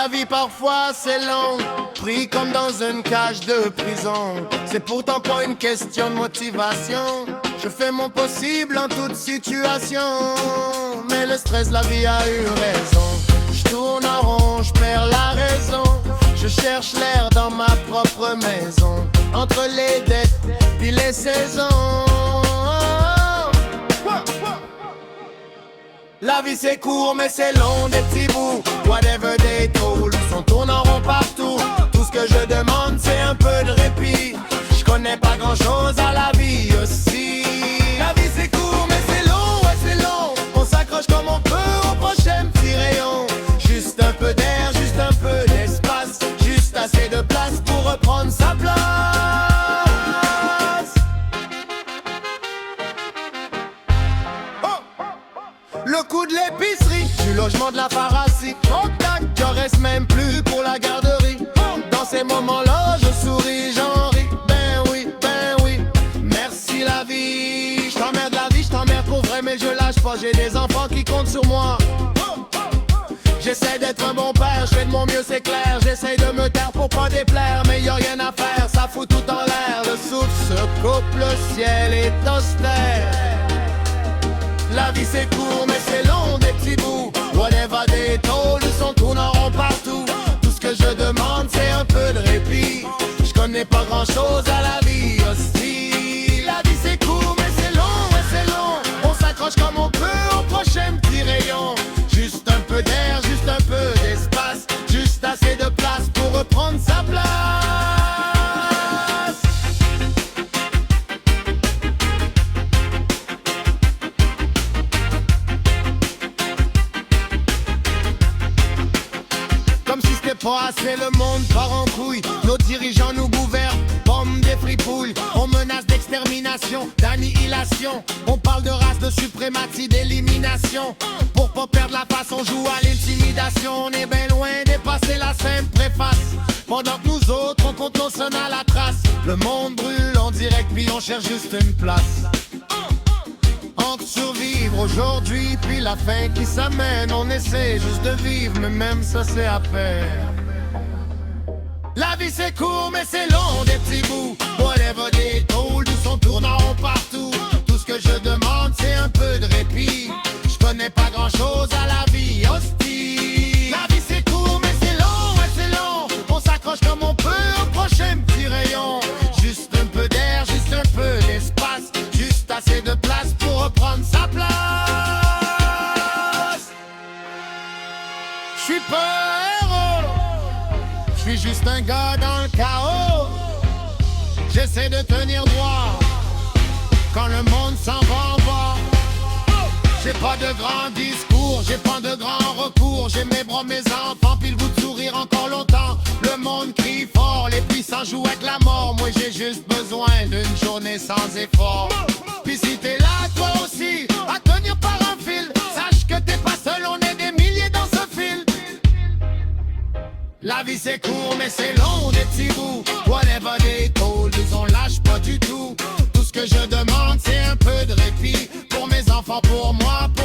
La vie parfois c'est long, pris comme dans une cage de prison. C'est pourtant pas une question de motivation. Je fais mon possible en toute situation. Mais le stress, la vie a eu raison. Je tourne en rond, je perds la raison. Je cherche l'air dans ma propre maison. Entre les dettes puis les saisons. La vie c'est court mais c'est long, des petits bouts. Whatever they told, on tourne en rond partout. Tout ce que je demande c'est un peu de répit. Je connais pas grand chose à la vie aussi. La vie c'est court mais c'est long, ouais c'est long. On s'accroche comme on peut au prochain petit rayon. Juste un peu d'air, juste un peu d'espace. Juste assez de place pour reprendre sa place. Le coût de l'épicerie, du logement, de la pharmacie. Contact, je reste même plus pour la garderie. Dans ces moments-là, je souris, j'en ris. Ben oui, merci la vie. Je t'emmerde la vie, je t'emmerde pour vrai, mais je lâche pas. J'ai des enfants qui comptent sur moi. J'essaie d'être un bon père, je fais de mon mieux, c'est clair. J'essaie de me taire pour pas déplaire, mais y a rien à faire, ça fout tout en l'air. Le souffle se coupe, le ciel est austère. La vie c'est court mais c'est long, des petits bouts. Whatever they told, ils sont tournent en rond partout. Tout ce que je demande c'est un peu de répit. Je connais pas grand chose à la vie hostile. La vie c'est court mais c'est long, ouais c'est long. On s'accroche comme on peut au prochain petit rayon. Juste un peu d'air, juste un peu d'espace. Juste assez de place pour reprendre sa place. Comme si c'était pas assez, le monde part en couille. Nos dirigeants nous gouvernent comme des fripouilles. On menace d'extermination, d'annihilation. On parle de race, de suprématie, d'élimination. Pour pas perdre la face, on joue à l'intimidation. On est bien loin dépasser la simple préface. Pendant que nous autres, on compte nos sons à la trace. Le monde brûle en direct, puis on cherche juste une place. Entre survivre aujourd'hui, puis la fin qui s'amène. On essaie juste de vivre, mais même ça c'est à peine. La vie c'est court mais c'est long, des petits bouts. Whatever they told, ils sont tournant partout. Tout ce que je demande c'est un peu de répit. Je connais pas grand chose à la vie hostile. La vie c'est court mais c'est long, ouais c'est long. On s'accroche comme on peut au prochain petit rayon. Juste un peu d'air, juste un peu d'espace. Juste assez de place pour reprendre sa place. Je suis pas un héros, je suis juste un gars dans le chaos. J'essaie de tenir droit quand le monde s'en va en bas. J'ai pas de grands discours, j'ai pas de grands recours. J'ai mes bras, mes enfants, puis le goût de sourire encore longtemps. Le monde crie fort, les puissants jouent avec la mort. Moi j'ai juste besoin d'une journée sans effort. Puis si t'es là toi aussi, à tenir par un fil, sache que t'es pas seul, on est des milliers dans ce fil. La vie c'est court mais c'est long, des petits bouts. Whatever they told, ils on lâche pas du tout. Tout ce que je demande c'est un peu de répit. Pour mes enfants, pour moi, pour